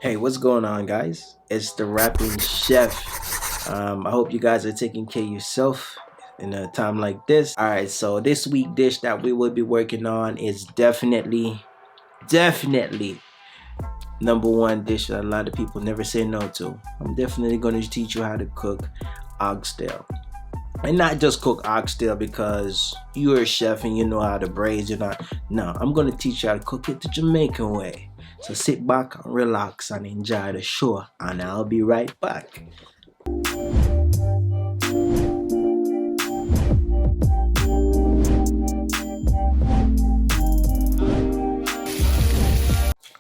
Hey, what's going on, guys? It's the rapping chef. I hope you guys are taking care of yourself in a time like this. All right, so this week dish that we will be working on is definitely number one dish that a lot of people never say no to. I'm definitely going to teach you how to cook oxtail. And not just cook oxtail because you're a chef and you know how to braise. You're not. No, I'm going to teach you how to cook it the Jamaican way. So sit back, relax, and enjoy the show. And I'll be right back.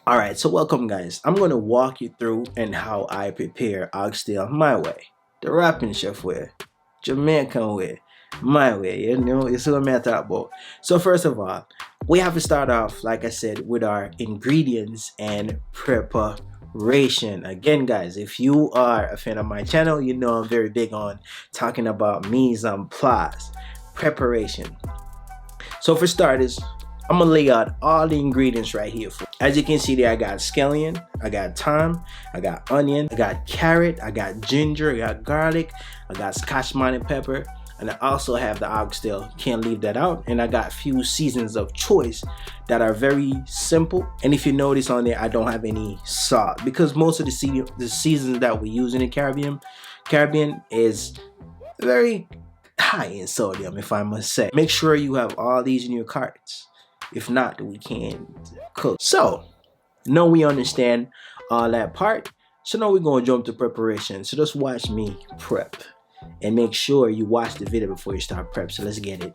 Alright, so welcome, guys. I'm going to walk you through and how I prepare oxtail my way. The rapping chef way. Jamaican way. My way, you see what I'm talking about. So first of all, we have to start off, like I said, with our ingredients and preparation. Again, guys, if you are a fan of my channel, you know I'm very big on talking about mise en place, preparation. So for starters, I'm gonna lay out all the ingredients right here. As you can see there, I got scallion, I got thyme, I got onion, I got carrot, I got ginger, I got garlic, I got scotch bonnet pepper, and I also have the oxtail. Can't leave that out. And I got a few seasons of choice that are very simple. And if you notice on there, I don't have any salt because most of the seasons that we use in the Caribbean is very high in sodium, if I must say. Make sure you have all these in your carts. If not, we can't cook. So now we understand all that part. So now we're gonna jump to preparation. So just watch me prep. And make sure you watch the video before you start prep. So let's get it.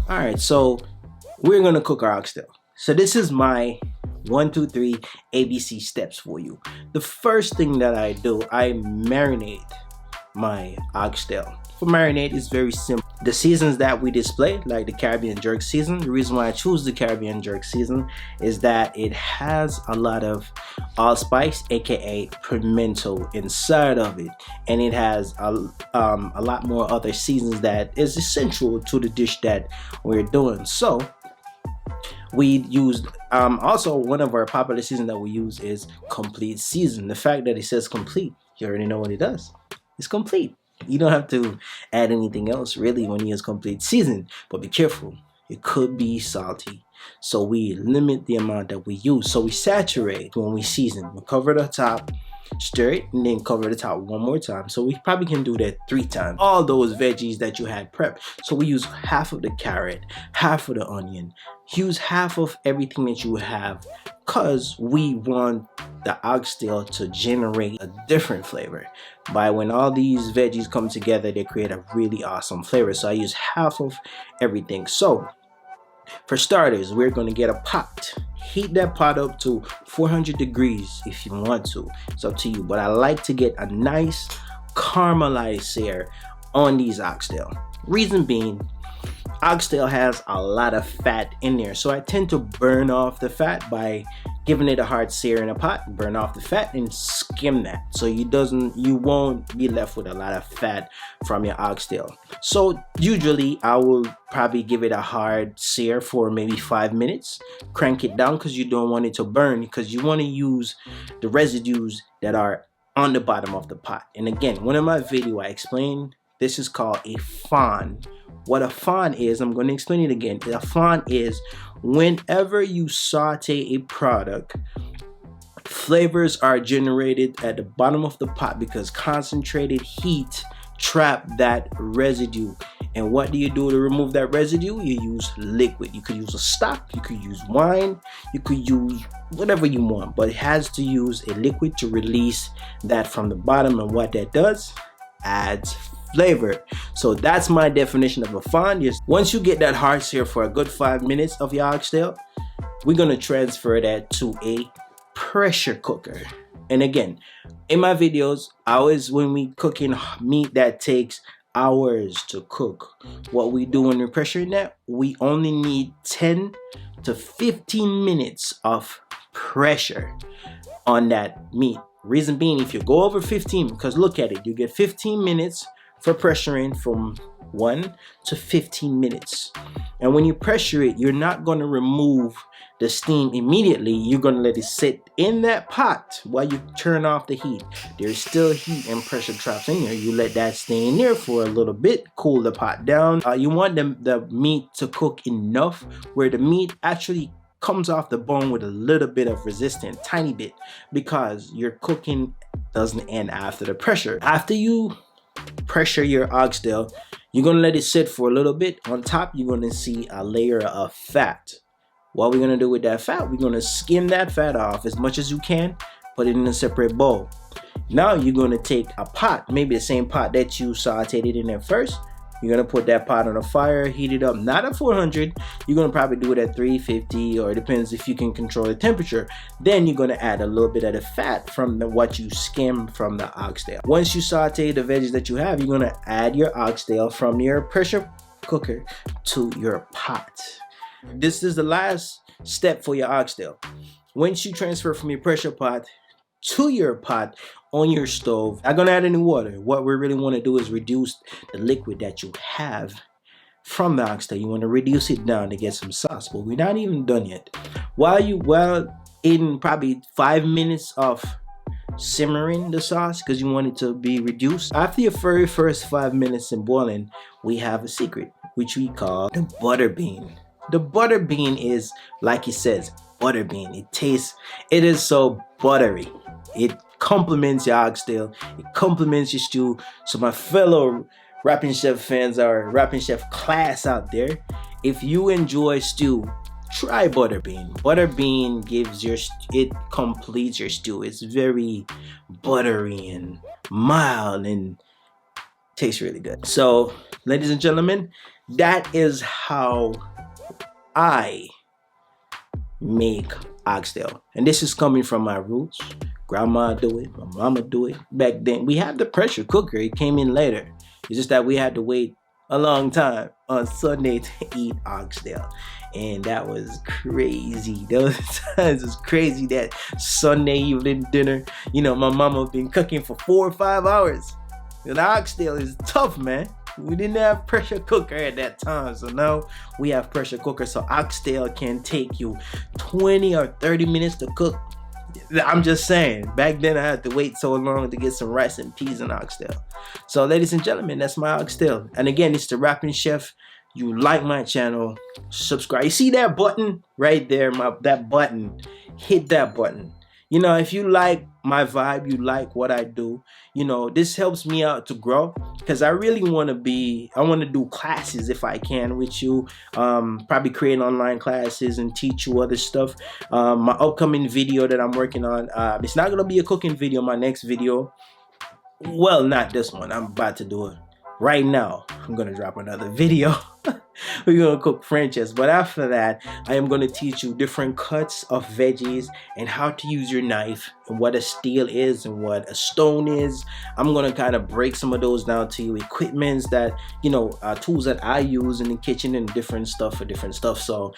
Alright, so we're gonna cook our oxtail. So this is my 1, 2, 3 ABC steps for you. The first thing that I do, I marinate my oxtail. For marinade, it's very simple. The seasons that we display, like the Caribbean jerk season, the reason why I choose the Caribbean jerk season is that it has a lot of allspice, aka pimento, inside of it, and it has a lot more other seasons that is essential to the dish that we're doing. So we use also one of our popular seasons that we use is complete season. The fact that it says complete, you already know what it does. It's complete. You don't have to add anything else really when you use complete season, but be careful. It could be salty. So we limit the amount that we use. So we saturate when we season. We cover the top, stir it, and then cover the top one more time. So we probably can do that 3 times. All those veggies that you had prepped. So we use half of the carrot, half of the onion, use half of everything that you have, because we want the oxtail to generate a different flavor. By when all these veggies come together, they create a really awesome flavor. So I use half of everything. So for starters, we're going to get a pot. Heat that pot up to 400 degrees if you want to. It's up to you. But I like to get a nice caramelized sear on these oxtail. Reason being, oxtail has a lot of fat in there, so I tend to burn off the fat by giving it a hard sear in a pot. Burn off the fat and skim that, so you won't be left with a lot of fat from your oxtail. So usually I will probably give it a hard sear for maybe 5 minutes. Crank it down because you don't want it to burn, because you want to use the residues that are on the bottom of the pot. And again, one of my videos I explained This is called a fond. What a fond is, I'm going to explain it again. A fond is whenever you saute a product, flavors are generated at the bottom of the pot because concentrated heat trap that residue. And what do you do to remove that residue? You use liquid. You could use a stock, you could use wine, you could use whatever you want, but it has to use a liquid to release that from the bottom. And what that does, adds flavor. So that's my definition of a fond. Once you get that hard sear for a good 5 minutes of your oxtail, we're gonna transfer that to a pressure cooker. And again, in my videos, when we cooking meat that takes hours to cook, what we do when we're pressuring that, we only need 10 to 15 minutes of pressure on that meat. Reason being, if you go over 15, because look at it, you get 15 minutes for pressuring from 1 to 15 minutes. And when you pressure it, you're not going to remove the steam immediately. You're going to let it sit in that pot while you turn off the heat. There's still heat and pressure traps in there. You let that stay in there for a little bit, cool the pot down. You want the meat to cook enough where the meat actually comes off the bone with a little bit of resistance, tiny bit, because your cooking doesn't end after the pressure. After you pressure your oxtail, you're gonna let it sit for a little bit. On top, you're gonna see a layer of fat. What we're gonna do with that fat, we're gonna skim that fat off as much as you can, put it in a separate bowl. Now you're gonna take a pot, maybe the same pot that you sauteed it in at first. You're gonna put that pot on a fire, heat it up, not at 400. You're gonna probably do it at 350, or it depends if you can control the temperature. Then you're gonna add a little bit of the fat from what you skim from the oxtail. Once you saute the veggies that you have, you're gonna add your oxtail from your pressure cooker to your pot. This is the last step for your oxtail. Once you transfer from your pressure pot to your pot on your stove, I'm gonna add any water. What we really want to do is reduce the liquid that you have from the oxtail. You want to reduce it down to get some sauce, but we're not even done yet. While in probably 5 minutes of simmering the sauce, because you want it to be reduced, after your very first 5 minutes in boiling, we have a secret, which we call the butter bean. The butter bean is, like it says, butter bean. It is so buttery. It complements your oxtail, it complements your stew. So my fellow Rapping Chef fans, or Rapping Chef class out there, if you enjoy stew, try butter bean. Butter bean it completes your stew. It's very buttery and mild and tastes really good. So ladies and gentlemen, that is how I make oxtail, and this is coming from my roots. Grandma do it, my mama do it. Back then we had the pressure cooker, it came in later. It's just that we had to wait a long time on Sunday to eat oxtail, and that was crazy. Those times was crazy. That Sunday evening dinner, my mama been cooking for 4 or 5 hours. The oxtail is tough, man. We didn't have pressure cooker at that time, so now we have pressure cooker. So oxtail can take you 20 or 30 minutes to cook. I'm just saying, back then I had to wait so long to get some rice and peas and oxtail. So ladies and gentlemen, that's my oxtail. And again, it's the Rapping Chef. You like my channel, subscribe. You see that button right there, that button, hit that button. If you like my vibe, you like what I do, this helps me out to grow, because I really want to do classes if I can with you, probably create online classes and teach you other stuff. My upcoming video that I'm working on, it's not going to be a cooking video. My next video, well, not this one, I'm about to do it right now. I'm going to drop another video. We're going to cook Frenches, but after that I am going to teach you different cuts of veggies and how to use your knife, and what a steel is and what a stone is. I'm going to kind of break some of those down to you, equipments that tools that I use in the kitchen, and different stuff for different stuff. So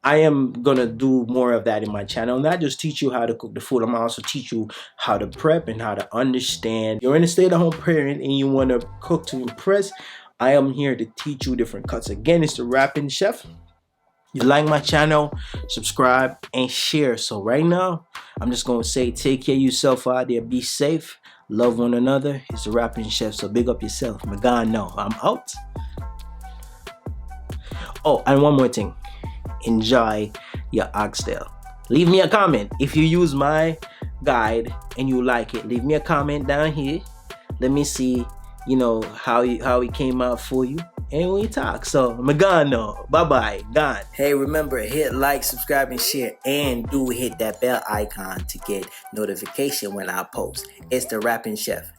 I am going to do more of that in my channel, not just teach you how to cook the food. I'm going to also teach you how to prep and how to understand. You're in a stay-at-home parent and you want to cook to impress, I am here to teach you different cuts. Again, it's the Rapping Chef. You like my channel, subscribe and share. So right now, I'm just going to say, take care of yourself out there. Be safe. love one another. It's the rapping chef, so big up yourself. My God, no, I'm out. Oh, and one more thing. Enjoy your oxtail. Leave me a comment if you use my guide and you like it. Leave me a comment down here. Let me see, how it came out for you. And we talk. So I'm gone now. Bye-bye. Gone. Hey, remember, hit like, subscribe, and share. And do hit that bell icon to get notification when I post. It's the Rapping Chef.